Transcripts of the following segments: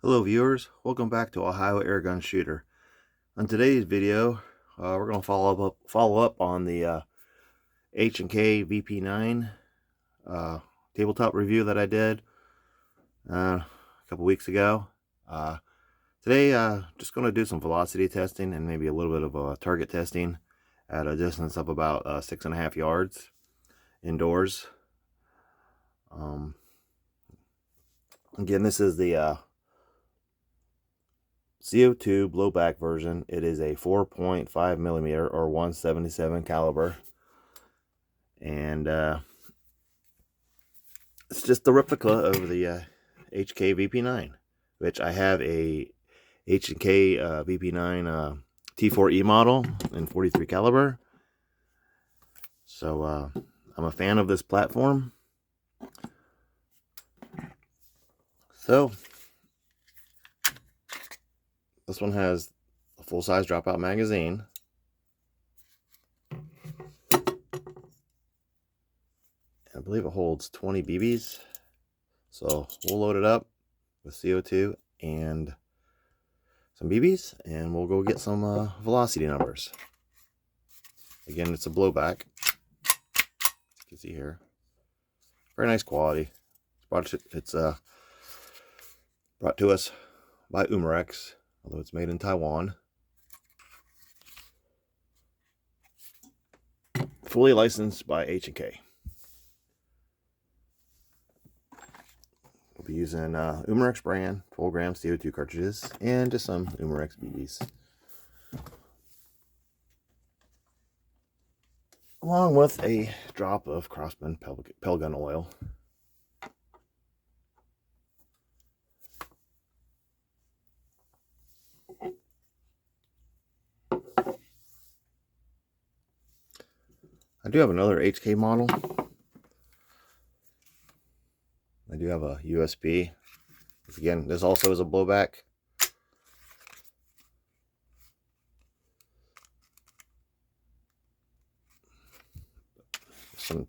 Hello viewers, welcome back to Ohio Airgun Shooter. On today's video, we're going to follow up on the H&K VP9 tabletop review that I did a couple weeks ago. Today, just going to do some velocity testing and maybe a little bit of target testing at a distance of about 6.5 yards indoors. Again, this is the CO2 blowback version. It is a 4.5 millimeter or 177 caliber, and it's just the replica of the HK VP9, which I have a H&K VP9 T4E model in 43 caliber. So I'm a fan of this platform. So this one has a full-size dropout magazine. I believe it holds 20 BBs. So we'll load it up with CO2 and some BBs, and we'll go get some velocity numbers. Again, it's a blowback, as you can see here. Very nice quality. It's brought to us by Umarex, although it's made in Taiwan. Fully licensed by H&K. We'll be using Umarex brand 12-gram CO2 cartridges and just some Umarex BBs, along with a drop of Crosman pellet gun oil. I do have another HK model. I do have a USB. Again, this also is a blowback. Some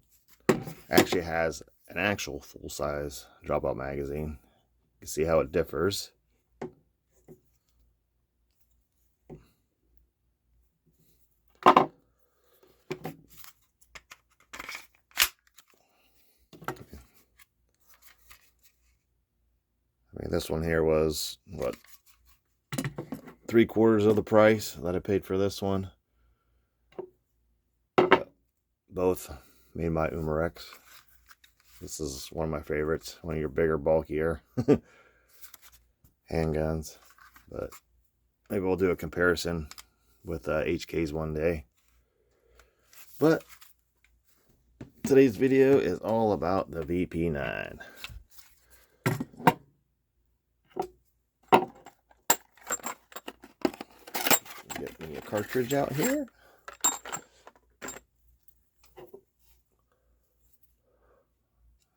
actually has an actual full-size dropout magazine. You can see how it differs. I mean, this one here was, what, 3/4 of the price that I paid for this one. Both made by Umarex. This is one of my favorites, one of your bigger, bulkier handguns. But maybe we'll do a comparison with HK's one day. But today's video is all about the VP9. Get me a cartridge out here.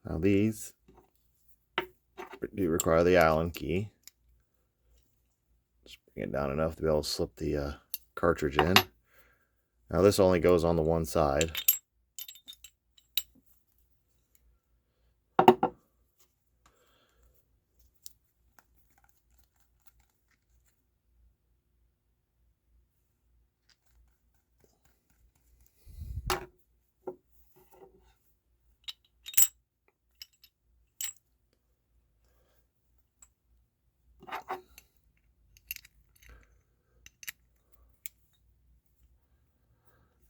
Now these do require the Allen key. Just bring it down enough to be able to slip the cartridge in. Now this only goes on the one side.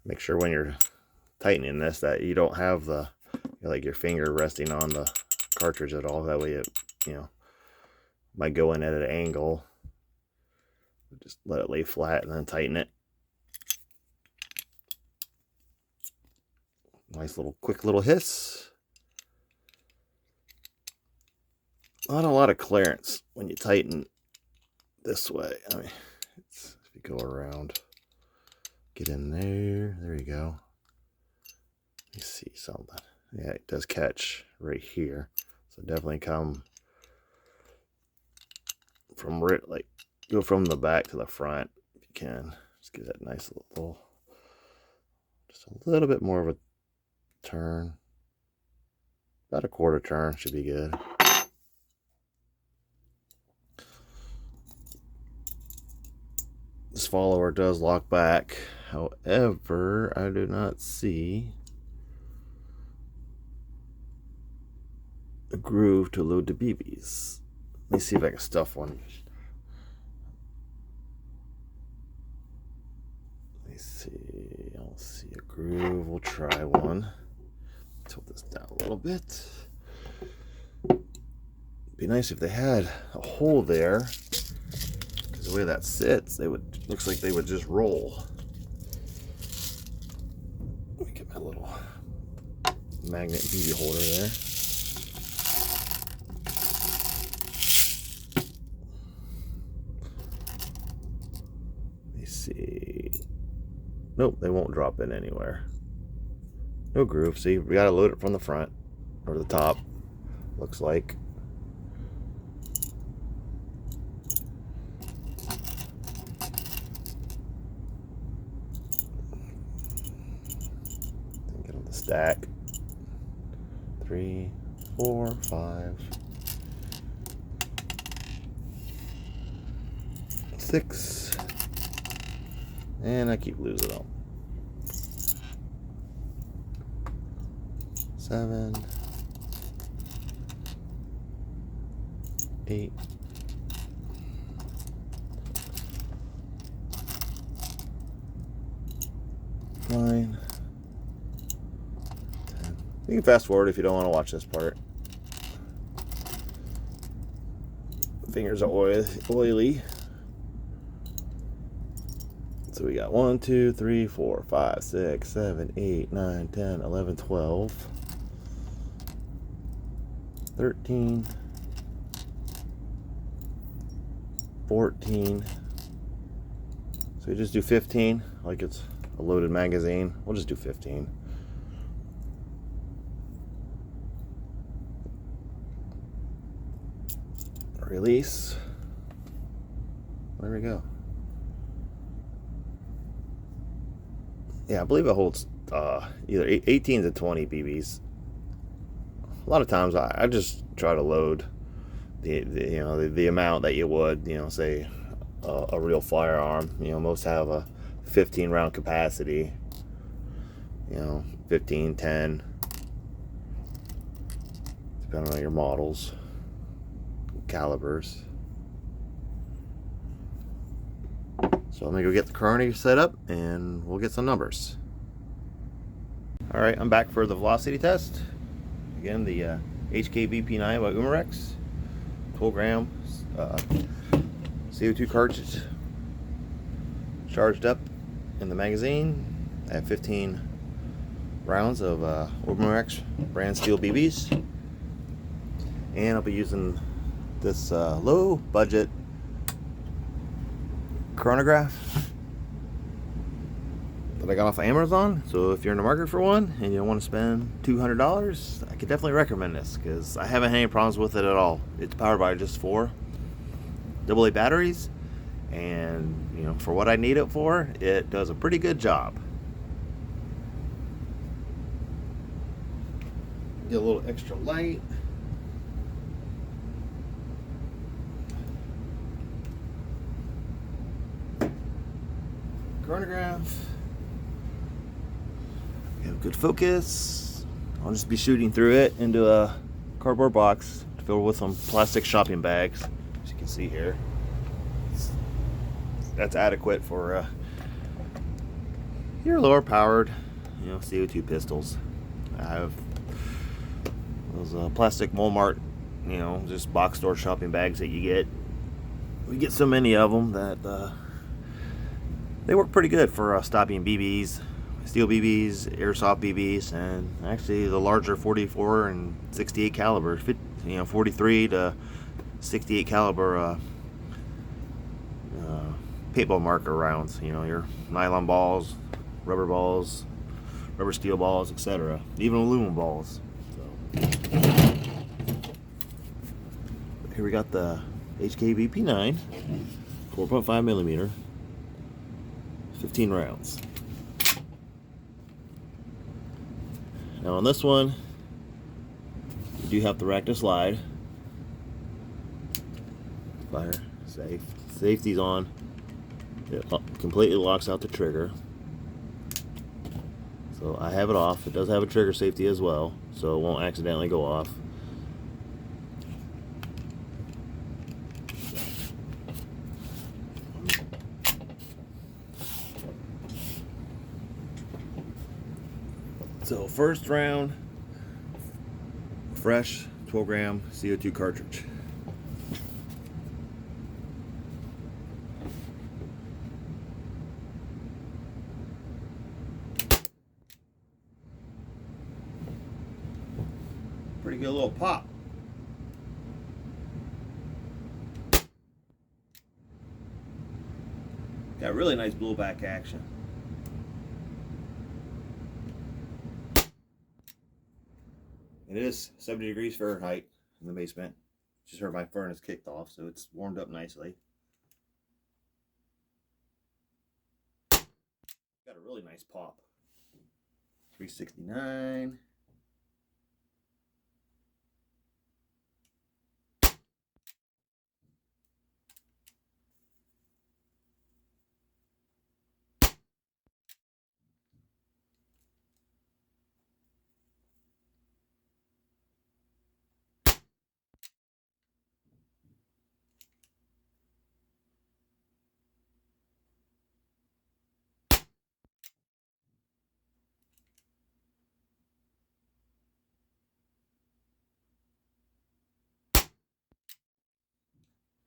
Make sure when you're tightening this that you don't have the, like, your finger resting on the cartridge at all. That way it, might go in at an angle. Just let it lay flat and then tighten it. Nice little quick little hiss. Not a lot of clearance when you tighten this way. I mean, if you go around, get in there. There you go. Let me see something. Yeah, it does catch right here. So definitely come from go from the back to the front if you can. Just give that nice little, just a little bit more of a turn. About a 1/4 turn should be good. this follower does lock back. However, I do not see a groove to load the BBs. Let me see if I can stuff one. Let me see. I don't see a groove. We'll try one. Tilt this down a little bit. Be nice if they had a hole there, because the way that sits, they would, looks like they would just roll. Let me get my little magnet BB holder there. Let me see. Nope, they won't drop in anywhere. No groove. See, we gotta load it from the front or the top. Looks like. Get on the stack. 3, 4, 5, 6, and I keep losing them. 7, 8, 9, 10. You can fast forward if you don't want to watch this part. Fingers are oily. So we got 1, 2, 3, 4, 5, 6, 7, 8, 9, 10, 11, 12, 13, 14. So we just do 15, like it's a loaded magazine. We'll just do 15. Release. There we go. Yeah, I believe it holds either 18 to 20 BBs. A lot of times I just try to load the amount that you would, say a real firearm. Most have a 15 round capacity. 15, 10, depending on your models, calibers. So let me go get the coroner set up and we'll get some numbers. All right, I'm back for the velocity test. Again, the HK VP9 by Umarex, 12 gram CO2 cartridge charged up in the magazine. I have 15 rounds of Umarex brand steel BBs, and I'll be using this low budget chronograph that I got off of Amazon. So if you're in the market for one and you don't want to spend $200, I could definitely recommend this because I haven't had any problems with it at all. It's powered by just 4 AA batteries, and for what I need it for, it does a pretty good job. Get a little extra light. Chronograph. We have good focus. I'll just be shooting through it into a cardboard box filled with some plastic shopping bags, as you can see here. That's adequate for your lower powered, CO2 pistols. I have those plastic Walmart, just box store shopping bags that you get. We get so many of them that they work pretty good for stopping BBs, steel BBs, airsoft BBs, and actually the larger 44 and 68 caliber, 43 to 68 caliber paintball marker rounds. Your nylon balls, rubber steel balls, etc. Even aluminum balls. So here we got the HK VP9, 4.5 millimeter. 15 rounds. Now on this one, you do have the rack to slide. Fire safe. Safety's on. It completely locks out the trigger. So I have it off. It does have a trigger safety as well, so it won't accidentally go off. So first round, fresh 12 gram CO2 cartridge. Pretty good little pop. Got really nice blowback action. It is 70 degrees Fahrenheit in the basement. Just heard my furnace kicked off, so it's warmed up nicely. Got a really nice pop. 369.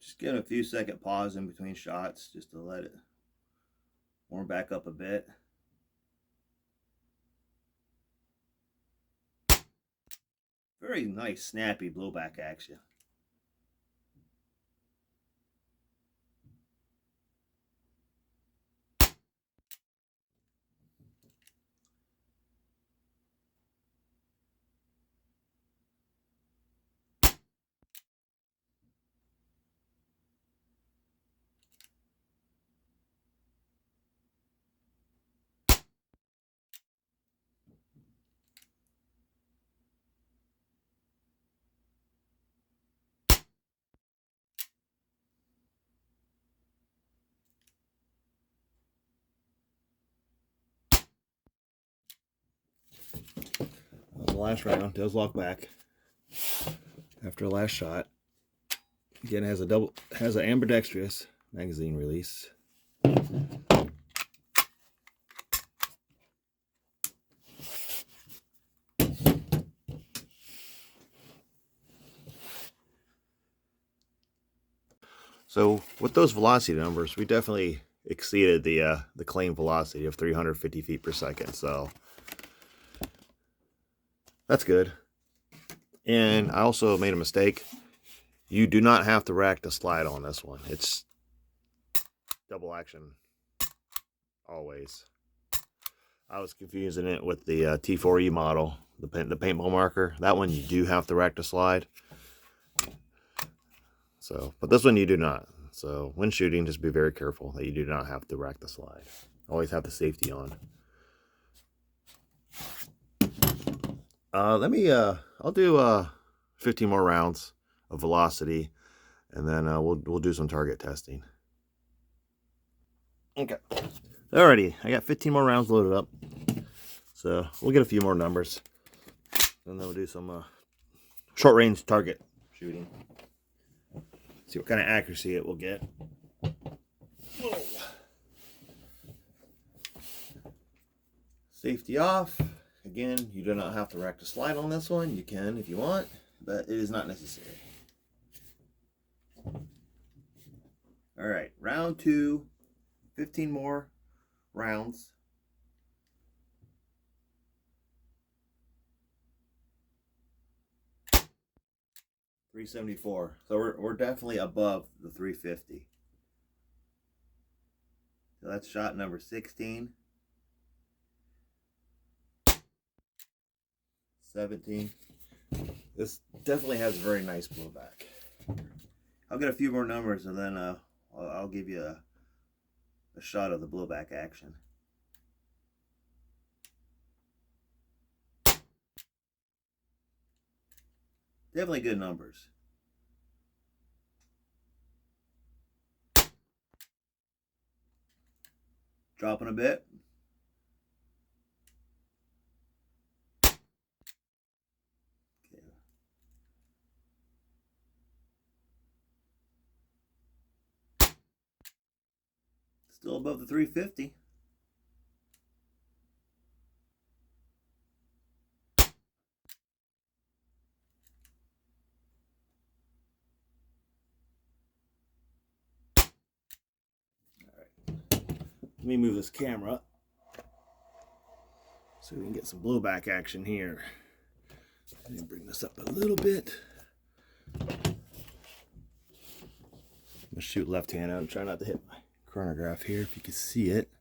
Just give it a few second pause in between shots just to let it warm back up a bit. Very nice, snappy blowback action. The last round does lock back after the last shot. Again, it has an ambidextrous magazine release. So with those velocity numbers, we definitely exceeded the claimed velocity of 350 feet per second. So that's good. And I also made a mistake. You do not have to rack the slide on this one. It's double action always. I was confusing it with the T4E model, the paintball marker. That one you do have to rack the slide. So, but this one you do not. So when shooting, just be very careful that you do not have to rack the slide. Always have the safety on. I'll do 15 more rounds of velocity, and then we'll do some target testing. Okay. Alrighty, I got 15 more rounds loaded up, so we'll get a few more numbers, and then we'll do some short range target shooting. See what kind of accuracy it will get. Whoa. Safety off. Again, you do not have to rack the slide on this one. You can if you want, but it is not necessary. All right, round 2, 15 more rounds. .374. So we're definitely above the 350. So that's shot number 16. 17. This definitely has a very nice blowback. I'll get a few more numbers, and then I'll give you a shot of the blowback action. Definitely good numbers. dropping a bit. Okay. Still above the 350. Let me move this camera up so we can get some blowback action here. Let me bring this up a little bit. I'm gonna shoot left hand out and try not to hit my chronograph here if you can see it.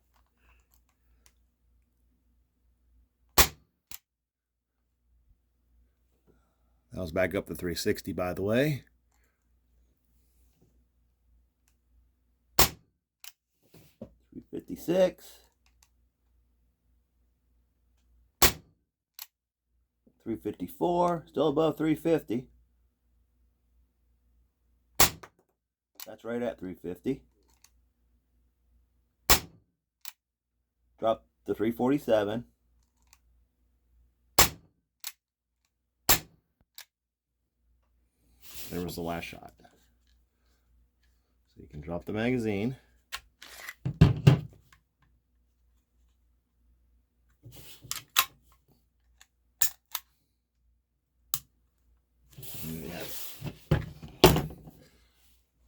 That was back up to 360, by the way. $356. 354, still above 350. That's right at 350. Drop to 347. There was the last shot. So you can drop the magazine.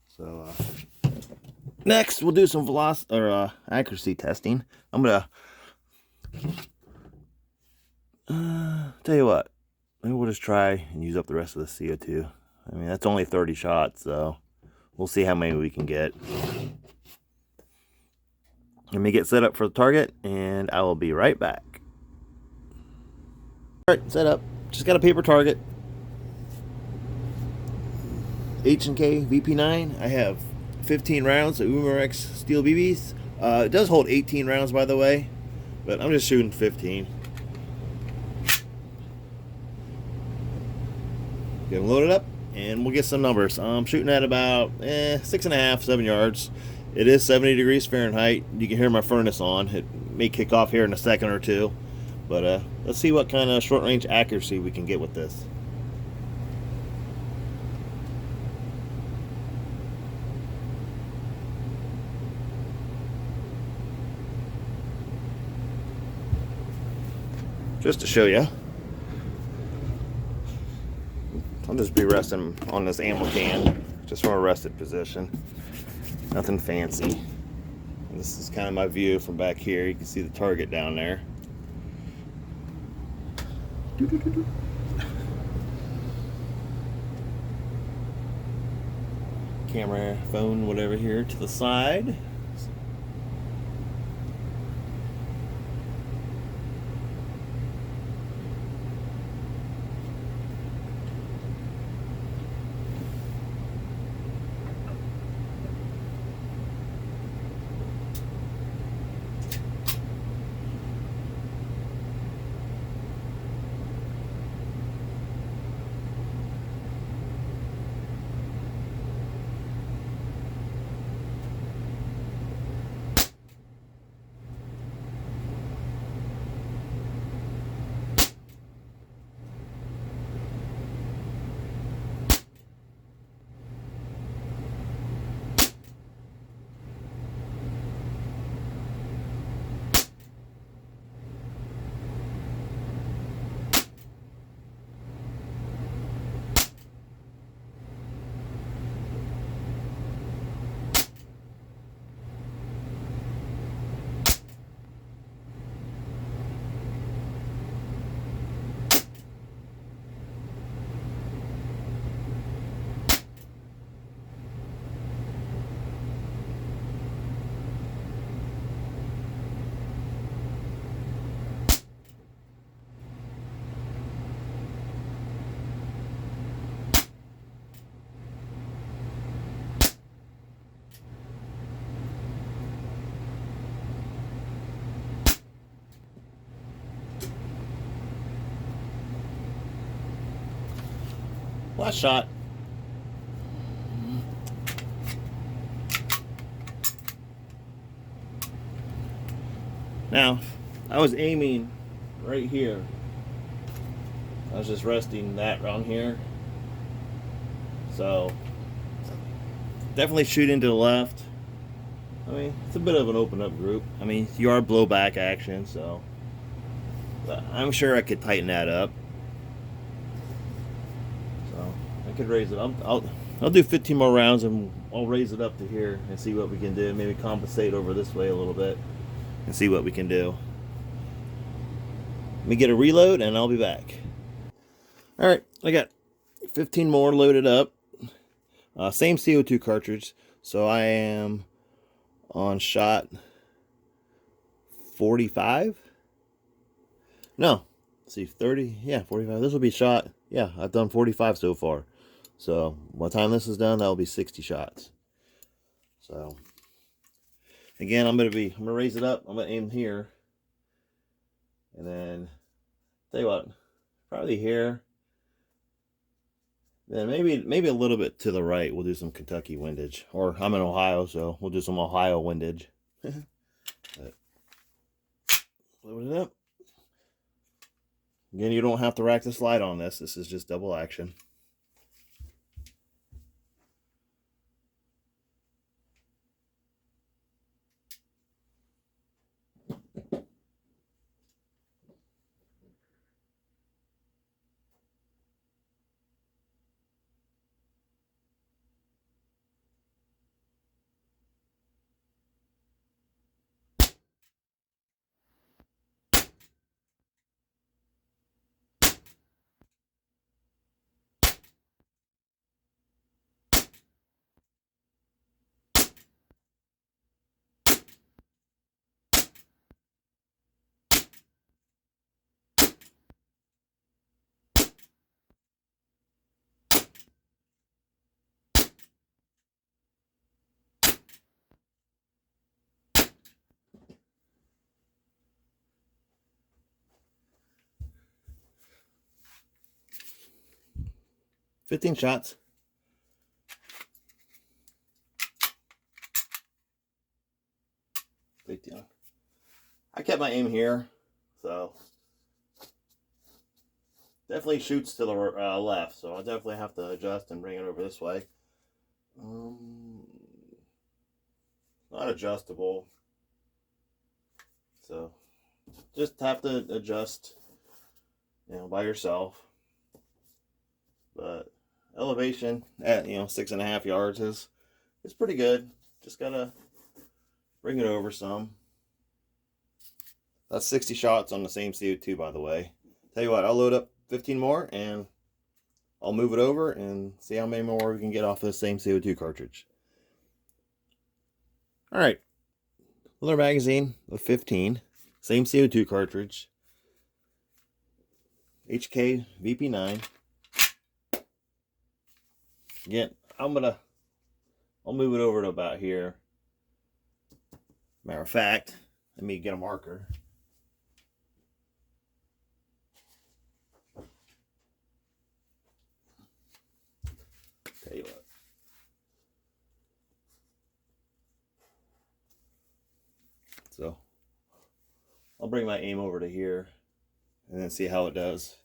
So next we'll do some velocity or accuracy testing. I'm gonna tell you what, maybe we'll just try and use up the rest of the CO2. I mean, that's only 30 shots, so we'll see how many we can get. Let me get set up for the target, and I will be right back. All right, set up. Just got a paper target. H&K VP9. I have 15 rounds of Umarex steel BBs. It does hold 18 rounds, by the way, but I'm just shooting 15. Get them loaded up, and we'll get some numbers. I'm shooting at about 6.5, 7 yards. It is 70 degrees Fahrenheit. You can hear my furnace on. It may kick off here in a second or two, but let's see what kind of short-range accuracy we can get with this. Just to show you, I'll just be resting on this ammo can, just from a rested position. Nothing fancy. And this is kind of my view from back here. You can see the target down there. Camera, phone, whatever here to the side. Last shot. Now, I was aiming right here. I was just resting that around here. So, definitely shooting to the left. I mean, it's a bit of an open up group. I mean, you are blowback action, so. But I'm sure I could tighten that up. So, I could raise it up. I'll do 15 more rounds and I'll raise it up to here and see what we can do. Maybe compensate over this way a little bit and see what we can do. Let me get a reload and I'll be back. All right, I got 15 more loaded up. Same CO2 cartridge. So I am on shot 45. No, let's see, 30. Yeah, 45. This will be shot. Yeah, I've done 45 so far. So by the time this is done, that'll be 60 shots. So again, I'm gonna raise it up. I'm gonna aim here, and then tell you what, probably here. Then maybe a little bit to the right. We'll do some Kentucky windage, or I'm in Ohio, so we'll do some Ohio windage. Load it up. Again, you don't have to rack the slide on this. This is just double action. $15 shots. Big deal. I kept my aim here, so definitely shoots to the left. So I'll definitely have to adjust and bring it over this way. Not adjustable, so just have to adjust, by yourself. But elevation at 6.5 yards is pretty good. Just gotta bring it over some. That's 60 shots on the same CO2, by the way. Tell you what, I'll load up 15 more and I'll move it over and see how many more we can get off the same CO2 cartridge. All right, another magazine of 15, same CO2 cartridge, HK VP9. Again, I'll move it over to about here. Matter of fact, let me get a marker. Tell you what. So I'll bring my aim over to here and then see how it does.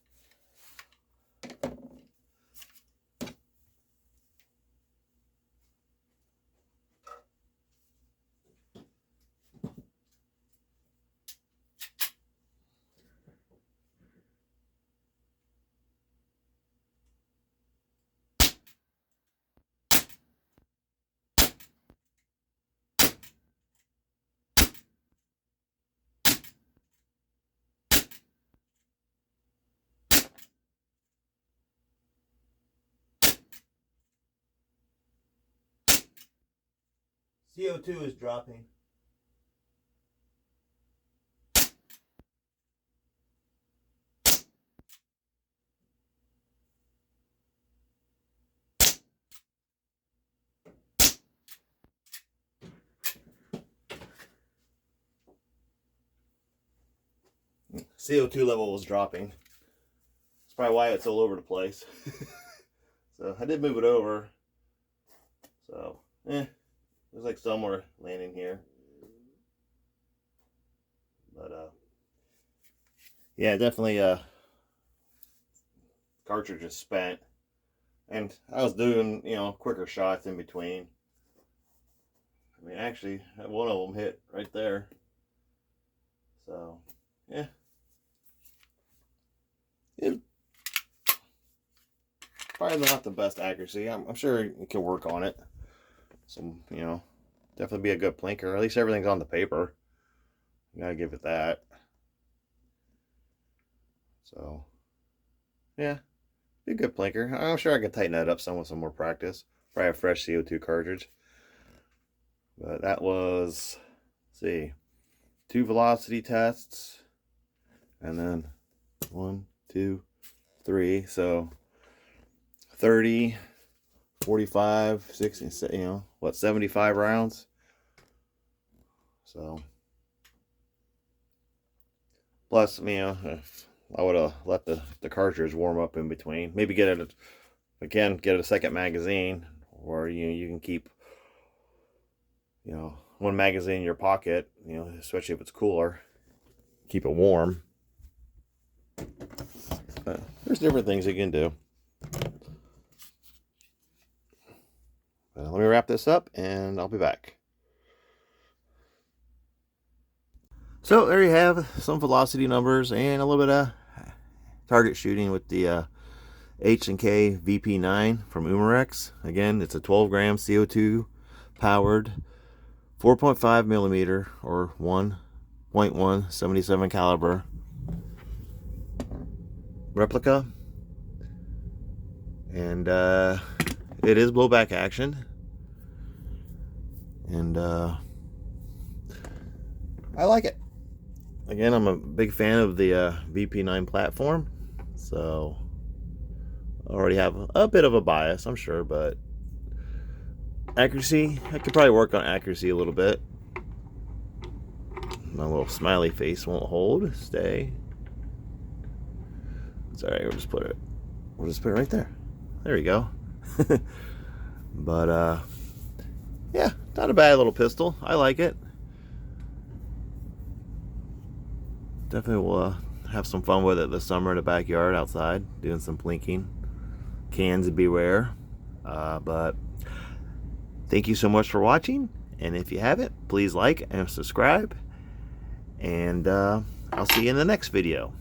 CO2 is dropping. CO2 level was dropping. That's probably why it's all over the place. So I did move it over. So, there's like somewhere landing here. But yeah, definitely cartridge is spent, and I was doing, you know, quicker shots in between. I mean, actually, one of them hit right there. So, yeah. It probably not the best accuracy. I'm sure you can work on it. Some, you know, definitely be a good plinker. At least everything's on the paper. You gotta give it that. So, yeah, be a good plinker. I'm sure I can tighten that up some with some more practice. Probably a fresh CO2 cartridge. But that was, let's see, 2 velocity tests, and then 1, 2, 3. So 30, 45, 60, you know, what, 75 rounds. So, plus, you know, if I would have let the cartridge warm up in between. Maybe get it, again, get a second magazine, or you can keep, you know, one magazine in your pocket, you know, especially if it's cooler. Keep it warm. But there's different things you can do. Let me wrap this up and I'll be back. So there you have some velocity numbers and a little bit of target shooting with the H&K VP9 from Umarex. Again, it's a 12 gram CO2 powered 4.5 millimeter or 1.177 caliber replica, and it is blowback action, and I like it. Again, I'm a big fan of the VP9 platform, so I already have a bit of a bias, I'm sure, but accuracy, I could probably work on accuracy a little bit. My little smiley face won't hold. Stay. Sorry, we'll just put it right there. There you go. But yeah, not a bad little pistol. I like it. Definitely will have some fun with it this summer in the backyard outside, doing some plinking. Cans beware. But thank you so much for watching, and if you haven't, please like and subscribe, and I'll see you in the next video.